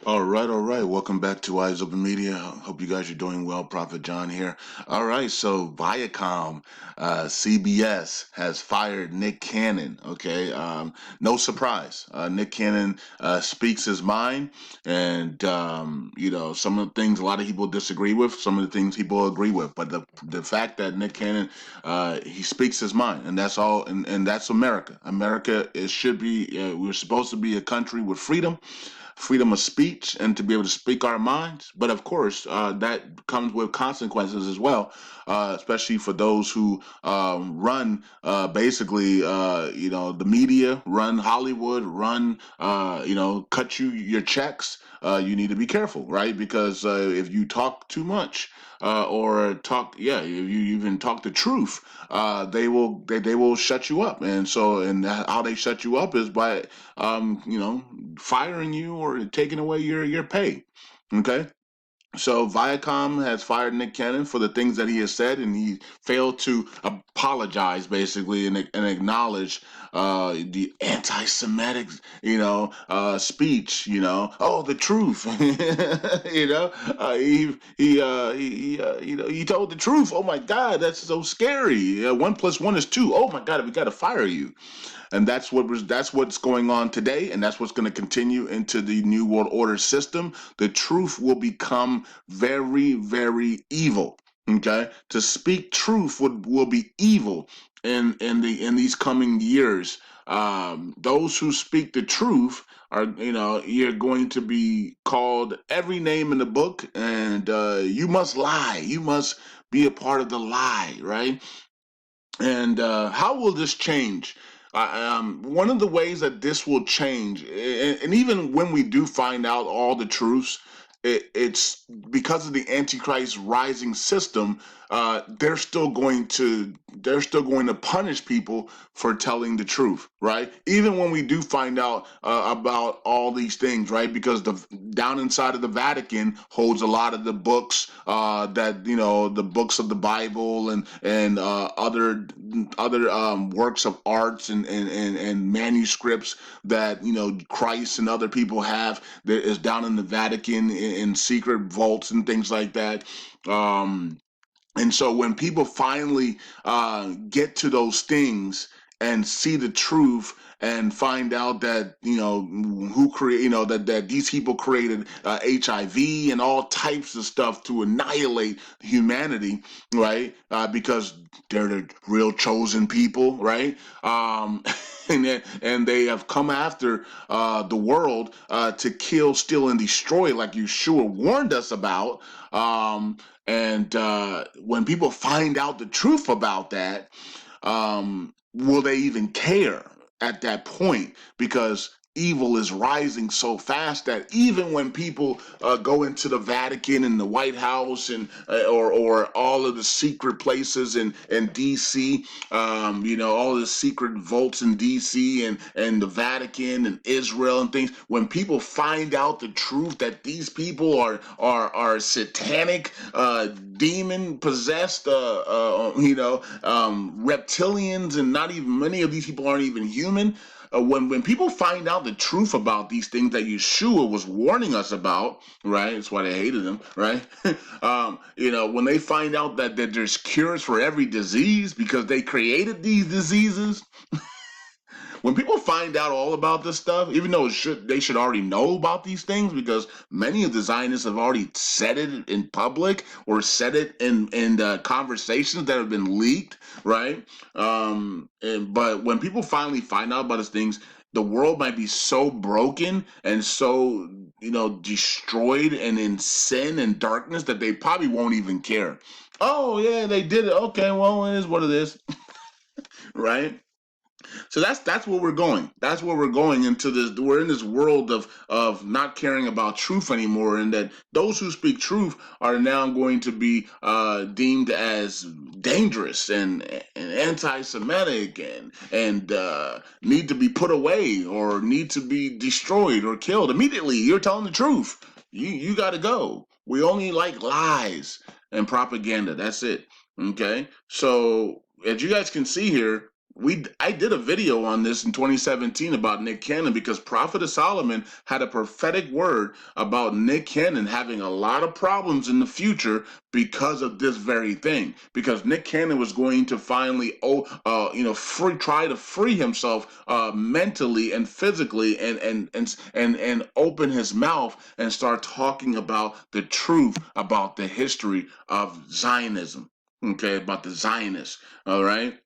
All right, all right. Welcome back to Eyes Open Media. Hope you guys are doing well. Prophet John here. All right, so Viacom, CBS has fired Nick Cannon. Okay, no surprise. Nick Cannon speaks his mind, and some of the things a lot of people disagree with, some of the things people agree with. But the fact that Nick Cannon he speaks his mind, and that's all, and that's America. America it should be. We're supposed to be a country with freedom of speech and to be able to speak our minds. But of course, that comes with consequences as well, especially for those who run the media, run Hollywood, cut your checks. You need to be careful, right? Because if you talk too much, if you even talk the truth, they will shut you up. And so, and how they shut you up is by firing you or taking away your pay. Okay. So Viacom has fired Nick Cannon for the things that he has said, and he failed to apologize, basically, and acknowledge the anti-Semitic, speech. Oh, the truth. He told the truth. Oh my God, that's so scary. 1 + 1 is 2. Oh my God, we got to fire you. And that's what's going on today, and that's what's going to continue into the new world order system. The truth will become very, very evil. Okay, to speak truth will be evil in these coming years. Those who speak the truth are, you're going to be called every name in the book, and you must lie. You must be a part of the lie, right? And how will this change? One of the ways that this will change, and even when we do find out all the truths, it's because of the Antichrist rising system. They're still going to punish people for telling the truth, right? Even when we do find out about all these things, right? Because the down inside of the Vatican holds a lot of the books the books of the Bible and other works of arts and manuscripts that Christ and other people have that is down in the Vatican in secret vaults and things like that. And so when people finally get to those things and see the truth and find out that who create that these people created HIV and all types of stuff to annihilate humanity, right? Because they're the real chosen people, right? And they have come after the world to kill, steal, and destroy, like Yeshua warned us about. And when people find out the truth about that, will they even care at that point? Because evil is rising so fast that even when people go into the Vatican and the White House and or all of the secret places in D.C., all the secret vaults in D.C. and the Vatican and Israel and things, when people find out the truth that these people are satanic, demon possessed, reptilians, and not even many of these people aren't even human. When people find out the truth about these things that Yeshua was warning us about, right? That's why they hated him, right? When they find out that there's cures for every disease because they created these diseases, when people find out all about this stuff, even though they should already know about these things because many of the Zionists have already said it in public or said it in conversations that have been leaked, right? But when people finally find out about these things, the world might be so broken and so destroyed and in sin and darkness that they probably won't even care. Oh yeah, they did it. Okay, well it is what it is, right? So that's where we're going. That's where we're going into this. We're in this world of not caring about truth anymore, and that those who speak truth are now going to be deemed as dangerous and anti-Semitic and need to be put away or need to be destroyed or killed immediately. You're telling the truth. You got to go. We only like lies and propaganda. That's it. Okay. So as you guys can see here, I did a video on this in 2017 about Nick Cannon because Prophet of Solomon had a prophetic word about Nick Cannon having a lot of problems in the future because of this very thing. Because Nick Cannon was going to finally, try to free himself mentally and physically, and open his mouth and start talking about the truth about the history of Zionism. Okay, about the Zionists. All right.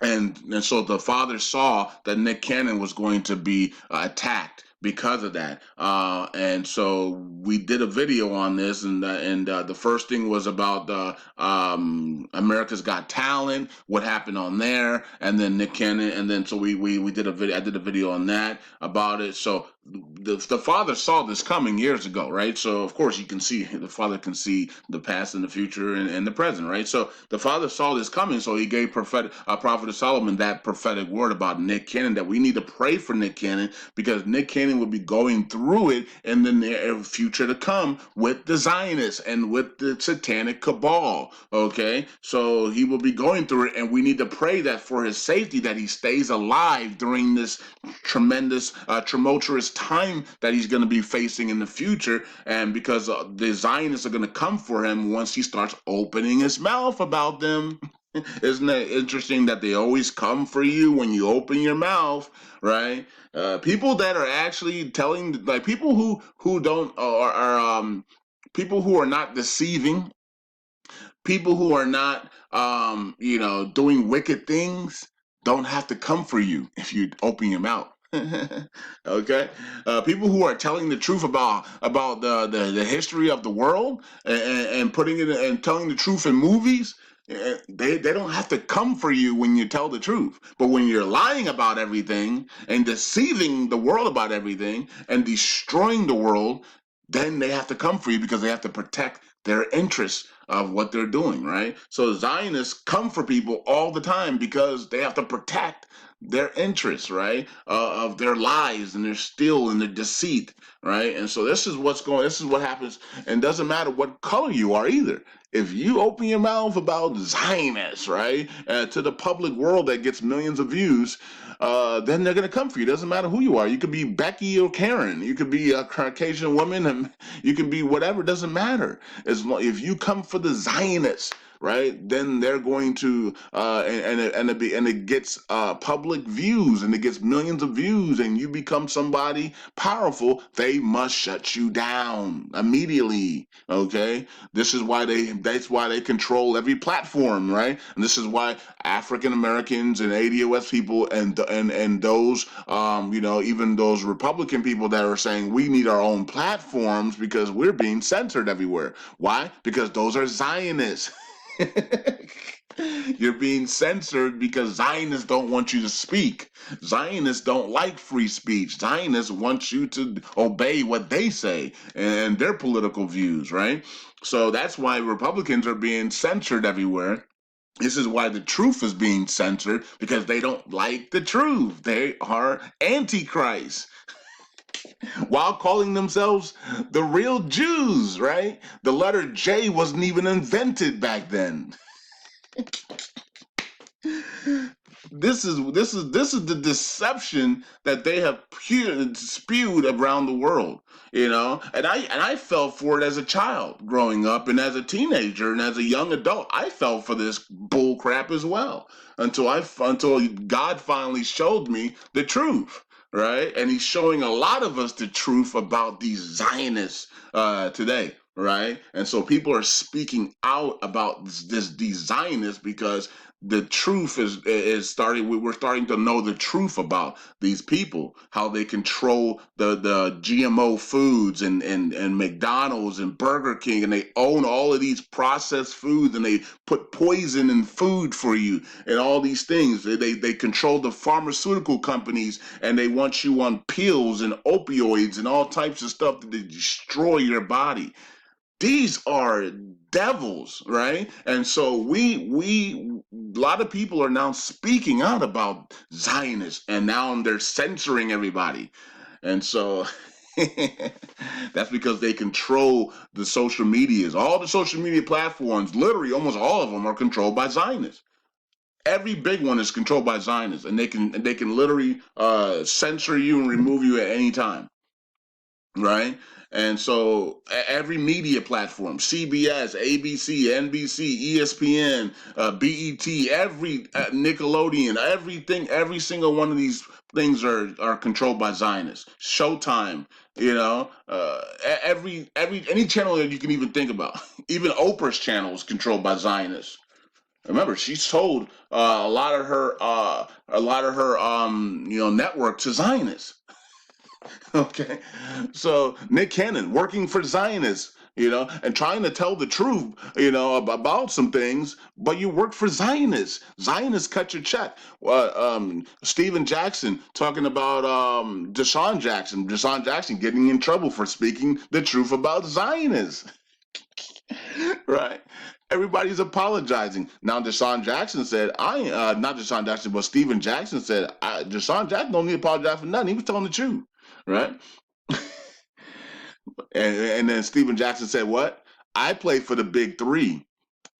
And so the father saw that Nick Cannon was going to be attacked because of that, and so we did a video on this, and the first thing was about America's Got Talent, what happened on there, and then Nick Cannon, and then so we did a video. I did a video on that about it. So the father saw this coming years ago, right? So of course you can see the father can see the past and the future and the present, right? So the father saw this coming, so he gave prophet of Solomon that prophetic word about Nick Cannon, that we need to pray for Nick Cannon because Nick Cannon will be going through it in the near future to come with the Zionists and with the satanic cabal. Okay, so he will be going through it, and we need to pray that for his safety, that he stays alive during this tremendous, tumultuous time that he's going to be facing in the future. And because the Zionists are going to come for him once he starts opening his mouth about them. Isn't it interesting that they always come for you when you open your mouth, right? People that are actually telling, like people who don't are people who are not deceiving, people who are not doing wicked things don't have to come for you if you open your mouth. Okay, people who are telling the truth about the history of the world, and putting it and telling the truth in movies, they don't have to come for you when you tell the truth. But when you're lying about everything and deceiving the world about everything and destroying the world, then they have to come for you because they have to protect their interests of what they're doing, right? So Zionists come for people all the time because they have to protect their interests, right? Of their lies and their steal and their deceit, right? And so this is what happens, and doesn't matter what color you are either. If you open your mouth about Zionists, right, to the public world that gets millions of views, then they're going to come for you. Doesn't matter who you are. You could be Becky or Karen. You could be a Caucasian woman, and you can be whatever. Doesn't matter. If you come for the Zionists, right, then they're going to and it gets public views, and it gets millions of views, and you become somebody powerful. They must shut you down immediately. Okay, that's why they control every platform, right? And this is why African Americans and ADOS people and those even those Republican people that are saying we need our own platforms because we're being censored everywhere. Why? Because those are Zionists. You're being censored because Zionists don't want you to speak. Zionists don't like free speech. Zionists want you to obey what they say and their political views, right? So that's why Republicans are being censored everywhere. This is why the truth is being censored, because they don't like the truth. They are antichrist while calling themselves the real Jews, right? The letter J wasn't even invented back then. This is the deception that they have spewed around the world, and I fell for it as a child growing up, and as a teenager and as a young adult. I fell for this bull crap as well until God finally showed me the truth, right? And he's showing a lot of us the truth about these Zionists today, right? And so people are speaking out about these Zionists because the truth is starting. We're starting to know the truth about these people, how they control the GMO foods and McDonald's and Burger King, and they own all of these processed foods, and they put poison in food for you and all these things. They control the pharmaceutical companies, and they want you on pills and opioids and all types of stuff to destroy your body. These are devils, right? And so we a lot of people are now speaking out about Zionists, and now they're censoring everybody. And so that's because they control the social medias. All the social media platforms, literally almost all of them, are controlled by Zionists. Every big one is controlled by Zionists, and they can literally censor you and remove you at any time, right? And so every media platform, CBS, ABC, NBC, ESPN, BET, every Nickelodeon, everything, every single one of these things are controlled by Zionists. Showtime, every any channel that you can even think about, even Oprah's channel is controlled by Zionists. Remember, she sold a lot of her network to Zionists. Okay, so Nick Cannon working for Zionists, and trying to tell the truth, about some things, but you work for Zionists. Zionists cut your check. Stephen Jackson talking about Deshaun Jackson. Deshaun Jackson getting in trouble for speaking the truth about Zionists. Right? Everybody's apologizing. Now, Deshaun Jackson said, not Deshaun Jackson, but Stephen Jackson said, Deshaun Jackson don't need to apologize for nothing. He was telling the truth. Right? And then Stephen Jackson said, what? I play for the Big Three,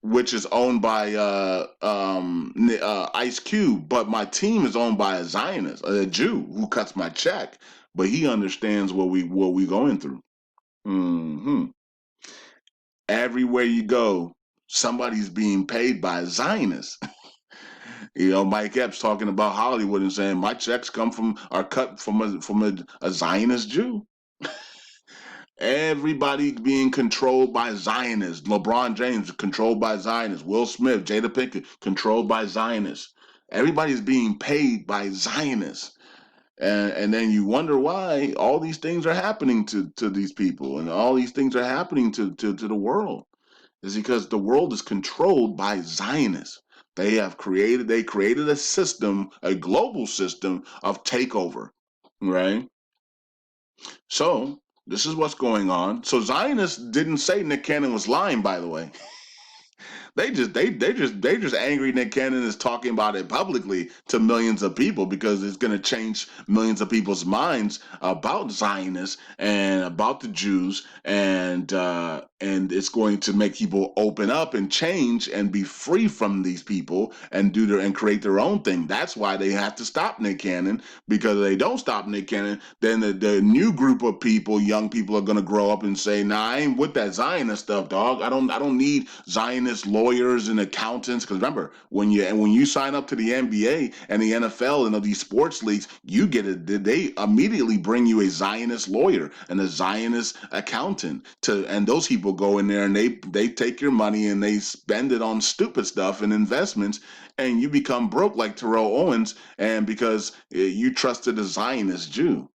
which is owned by Ice Cube, but my team is owned by a Zionist, a Jew who cuts my check, but he understands what we going through. Hmm. Everywhere you go, somebody's being paid by a Zionist. Mike Epps talking about Hollywood and saying my checks are cut from a Zionist Jew. Everybody being controlled by Zionists. LeBron James controlled by Zionists. Will Smith, Jada Pinkett controlled by Zionists. Everybody's being paid by Zionists. And then you wonder why all these things are happening to these people, and all these things are happening to the world. Is because the world is controlled by Zionists. They created a system, a global system of takeover, right? So this is what's going on. So Zionists didn't say Nick Cannon was lying, by the way. They just angry Nick Cannon is talking about it publicly to millions of people because it's going to change millions of people's minds about Zionists and about the Jews, and it's going to make people open up and change and be free from these people and create their own thing. That's why they have to stop Nick Cannon, because if they don't stop Nick Cannon, then the new group of people, young people, are going to grow up and say, "Nah, I ain't with that Zionist stuff, dog. I don't need Zionist lawyers and accountants." Because remember, when you sign up to the NBA and the NFL and these sports leagues, you get it. They immediately bring you a Zionist lawyer and a Zionist accountant and those people go in there and they take your money and they spend it on stupid stuff and investments, and you become broke like Terrell Owens, and because you trusted a Zionist Jew.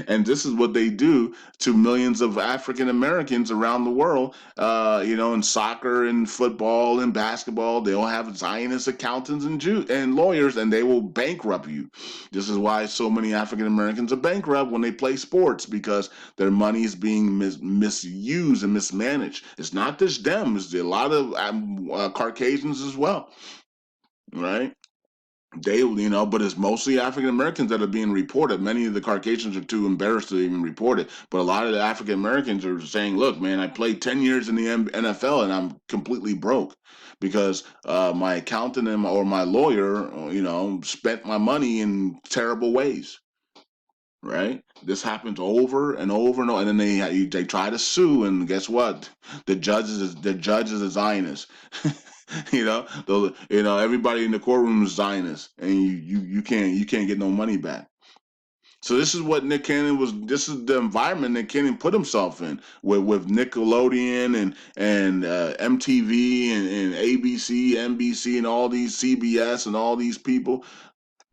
And this is what they do to millions of African Americans around the world. In soccer and football and basketball, they'll have Zionist accountants and lawyers, and they will bankrupt you. This is why so many African Americans are bankrupt when they play sports, because their money is being misused and mismanaged. It's not just them; it's a lot of Caucasians as well, right? But it's mostly African Americans that are being reported. Many of the Caucasians are too embarrassed to even report it. But a lot of the African Americans are saying, "Look, man, I played 10 years in the NFL and I'm completely broke because my accountant or my lawyer, spent my money in terrible ways." Right? This happens over and over and over, and then they try to sue, and guess what? The judge is a Zionist. Everybody in the courtroom is Zionist, and you can't get no money back. So this is what Nick Cannon was. This is the environment Nick Cannon put himself in with Nickelodeon and MTV and ABC, NBC, and all these CBS and all these people.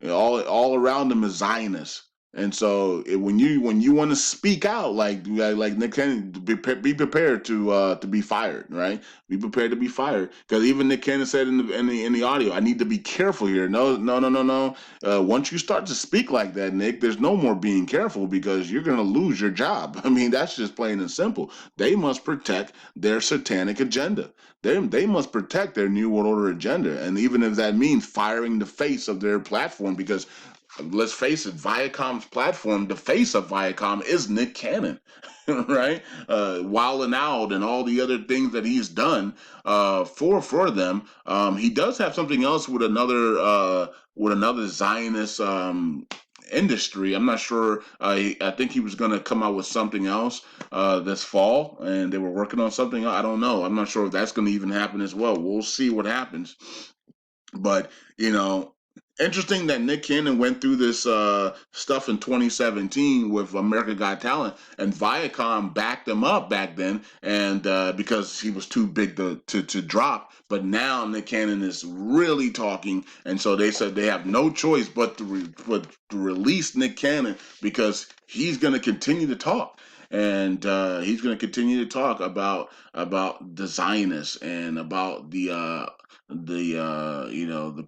All around them is Zionists. And so when you want to speak out like Nick Cannon, be prepared to be fired, right? Be prepared to be fired, because even Nick Cannon said in the audio, "I need to be careful here." No, no, no, no, no. Once you start to speak like that, Nick, there's no more being careful, because you're gonna lose your job. I mean, that's just plain and simple. They must protect their satanic agenda. They must protect their new world order agenda, and even if that means firing the face of their platform, because let's face it, Viacom's platform, the face of Viacom is Nick Cannon, right? Wilding Out and all the other things that he's done for them. He does have something else with another Zionist industry. I'm not sure. I think he was going to come out with something else this fall, and they were working on something. I don't know. I'm not sure if that's going to even happen as well. We'll see what happens. But interesting that Nick Cannon went through this stuff in 2017 with America Got Talent, and Viacom backed him up back then, and because he was too big to drop. But now Nick Cannon is really talking, and so they said they have no choice but to release Nick Cannon because he's going to continue to talk. And he's going to continue to talk about the Zionists and about the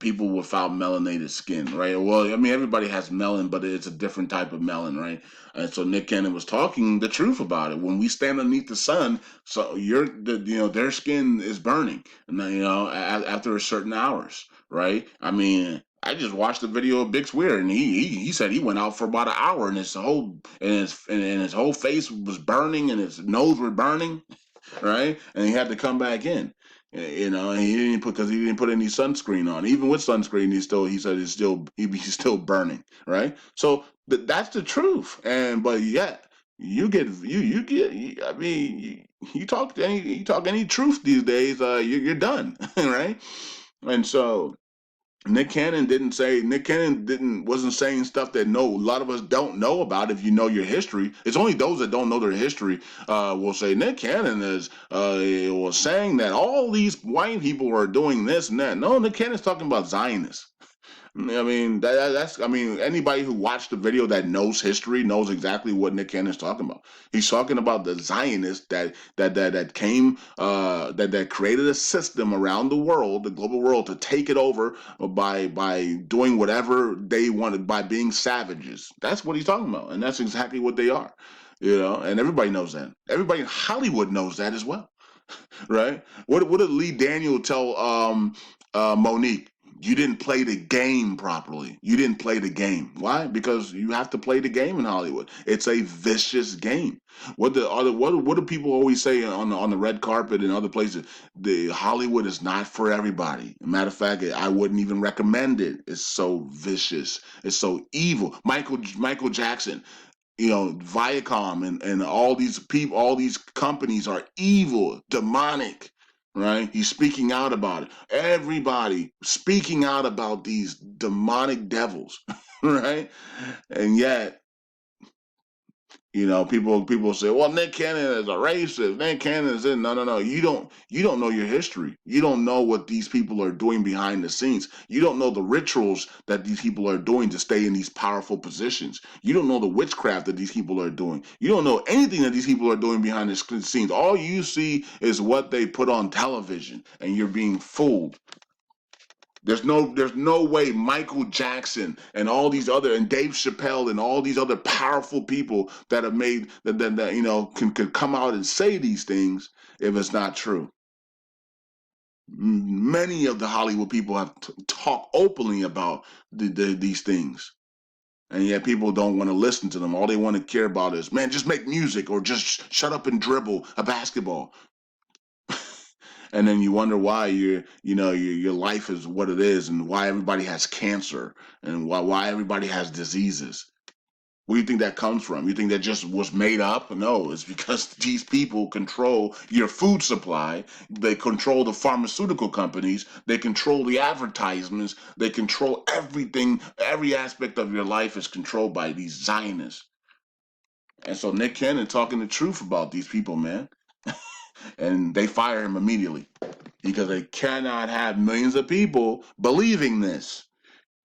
people without melanated skin, right? Well, I mean, everybody has melon, but it's a different type of melon, right? And so Nick Cannon was talking the truth about it. When we stand underneath the sun, so their skin is burning, and after a certain hours, right? I mean, I just watched the video of Big Swear, and he said he went out for about an hour, and his whole face was burning, and his nose was burning, right? And he had to come back in. And he didn't put because he didn't put any sunscreen on. Even with sunscreen, he said he's still burning, right? So that's the truth. And but yet I mean you talk any truth these days, you're done, right? And so Nick Cannon didn't wasn't saying stuff that a lot of us don't know about. If you know your history, it's only those that don't know their history will say Nick Cannon was saying that all these white people are doing this and that. No, Nick Cannon's talking about Zionists. I mean, that's. I mean, anybody who watched the video that knows history knows exactly what Nick Cannon's talking about. He's talking about the Zionists that came that created a system around the world, the global world, to take it over by doing whatever they wanted by being savages. That's what he's talking about, and that's exactly what they are. And everybody knows that. Everybody in Hollywood knows that as well, right? What did Lee Daniel tell Monique? You didn't play the game properly. You didn't play the game. Why? Because you have to play the game in Hollywood. It's a vicious game. What do people always say on the red carpet and other places? The Hollywood is not for everybody. Matter of fact, I wouldn't even recommend it. It's so vicious. It's so evil. Michael Jackson, Viacom and all these people, all these companies are evil, demonic, right? He's speaking out about it. Everybody speaking out about these demonic devils, right? And yet, people say, "Well, Nick Cannon is a racist. Nick Cannon is in." No, no, no. You don't know your history. You don't know what these people are doing behind the scenes. You don't know the rituals that these people are doing to stay in these powerful positions. You don't know the witchcraft that these people are doing. You don't know anything that these people are doing behind the scenes. All you see is what they put on television, and you're being fooled. There's no way Michael Jackson and all these other and Dave Chappelle and all these other powerful people that have made that can come out and say these things if it's not true. Many of the Hollywood people have talked openly about these things. And yet people don't want to listen to them. All they want to care about is, man, just make music or just shut up and dribble a basketball. And then you wonder why your life is what it is, and why everybody has cancer, and why everybody has diseases. Where do you think that comes from? You think that just was made up? No, it's because these people control your food supply. They control the pharmaceutical companies. They control the advertisements. They control everything. Every aspect of your life is controlled by these Zionists. And so Nick Cannon talking the truth about these people, man. And they fire him immediately because they cannot have millions of people believing this.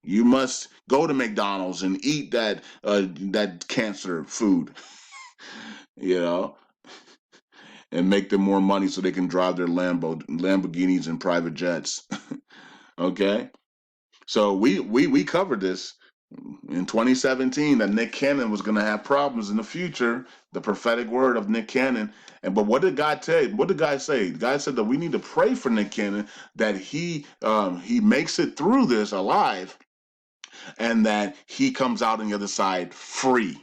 You must go to McDonald's and eat that cancer food, you know, and make them more money so they can drive their Lamborghinis and private jets. Okay, so we covered this in 2017 that Nick Cannon was going to have problems in the future. The prophetic word of Nick Cannon. And but what did God say? What did God say? God said that we need to pray for Nick Cannon that he makes it through this alive, and that he comes out on the other side free.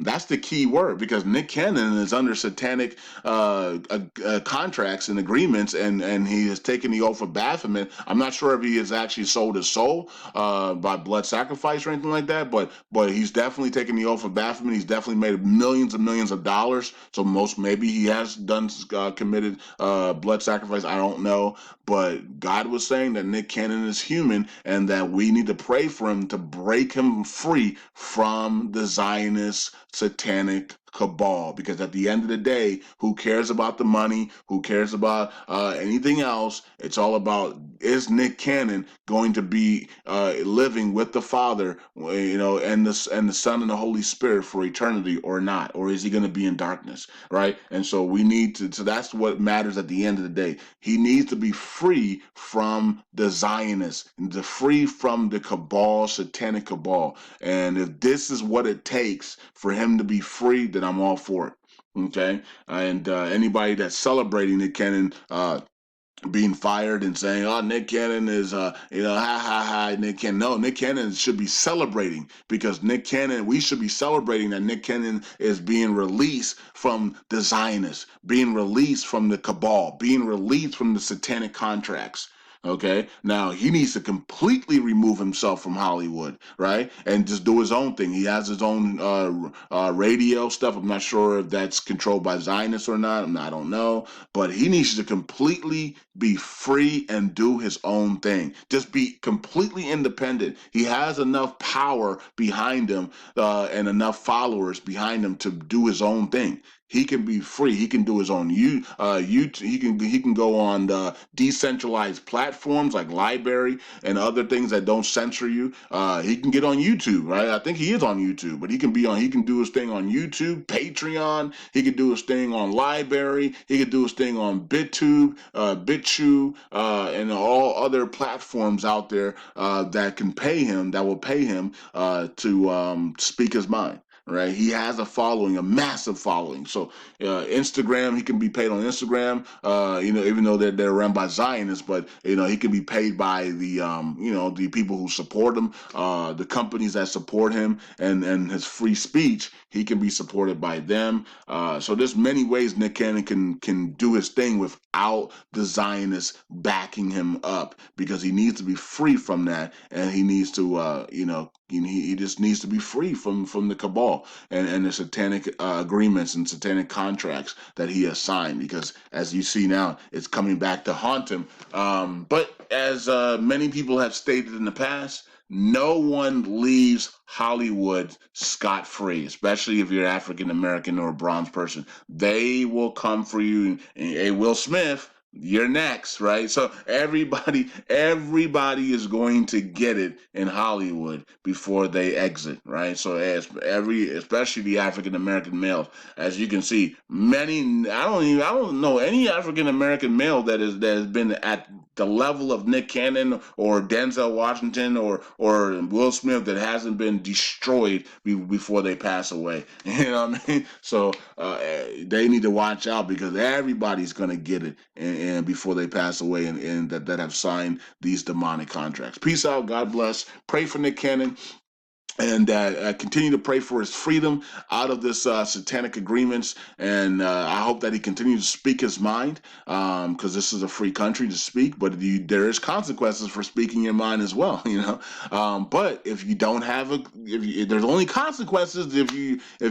That's the key word, because Nick Cannon is under satanic contracts and agreements, and he has taken the oath of Baphomet. I'm not sure if he has actually sold his soul by blood sacrifice or anything like that, but he's definitely taken the oath of Baphomet. He's definitely made millions and millions of dollars. So most maybe he has done committed blood sacrifice. I don't know, but God was saying that Nick Cannon is human and that we need to pray for him to break him free from the Zionist satanic cabal, because at the end of the day, who cares about the money? Who cares about anything else? It's all about, is Nick Cannon going to be living with the Father, and the Son and the Holy Spirit for eternity or not, or is he going to be in darkness, right? And so we need to. So that's what matters at the end of the day. He needs to be free from the Zionists, the free from the cabal, satanic cabal. And if this is what it takes for him to be free, then I'm all for it. Okay, and anybody that's celebrating Nick Cannon being fired and saying, "Oh, Nick Cannon is, ha ha ha, Nick Cannon." No, Nick Cannon should be celebrating, because Nick Cannon, we should be celebrating that Nick Cannon is being released from the Zionists, being released from the cabal, being released from the satanic contracts. Okay, now he needs to completely remove himself from Hollywood, right, and just do his own thing. He has his own radio stuff. I'm not sure if that's controlled by Zionists or not. I don't know, but he needs to completely be free and do his own thing. Just be completely independent. He has enough power behind him and enough followers behind him to do his own thing. He can be free. He can do his own YouTube. He can go on the decentralized platforms like Library and other things that don't censor you. He can get on YouTube, right? I think he is on YouTube, but he can be on. He can do his thing on YouTube, Patreon. He can do his thing on Library. He can do his thing on BitTube, BitChute, and all other platforms out there that can pay him. That will pay him to speak his mind. Right, he has a following, a massive following. So Instagram, he can be paid on Instagram. Even though they're run by Zionists, but he can be paid by the people who support him, the companies that support him, and his free speech. He can be supported by them. So there's many ways Nick Cannon can do his thing without the Zionists backing him up, because he needs to be free from that, and he needs to he just needs to be free from the cabal and the satanic agreements and satanic contracts that he has signed, because as you see now, it's coming back to haunt him. But as many people have stated in the past, no one leaves Hollywood scot free, especially if you're African American or a bronze person. They will come for you. Hey, Will Smith, you're next, right? So everybody is going to get it in Hollywood before they exit, right? So especially the African American males, as you can see, many, I don't know any African American male that has been at the level of Nick Cannon or Denzel Washington or Will Smith that hasn't been destroyed before they pass away. You know what I mean? So they need to watch out, because everybody's gonna get it, and before they pass away, and that have signed these demonic contracts. Peace out. God bless. Pray for Nick Cannon, and continue to pray for his freedom out of this satanic agreements. And I hope that he continues to speak his mind, because this is a free country to speak, but there is consequences for speaking your mind as well. But if you don't have there's only consequences if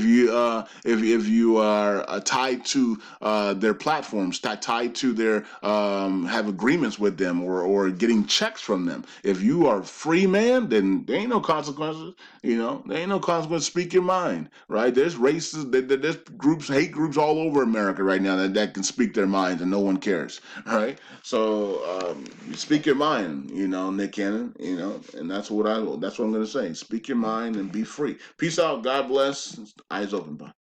you are tied to their platforms, tied to their have agreements with them, or getting checks from them. If you are a free man, then there ain't no consequences. There ain't no consequence. Speak your mind, right? There's races, there's groups, hate groups all over America right now that can speak their minds, and no one cares, right? So speak your mind, Nick Cannon, and that's what I'm gonna say. Speak your mind and be free. Peace out. God bless. Eyes open. Bye.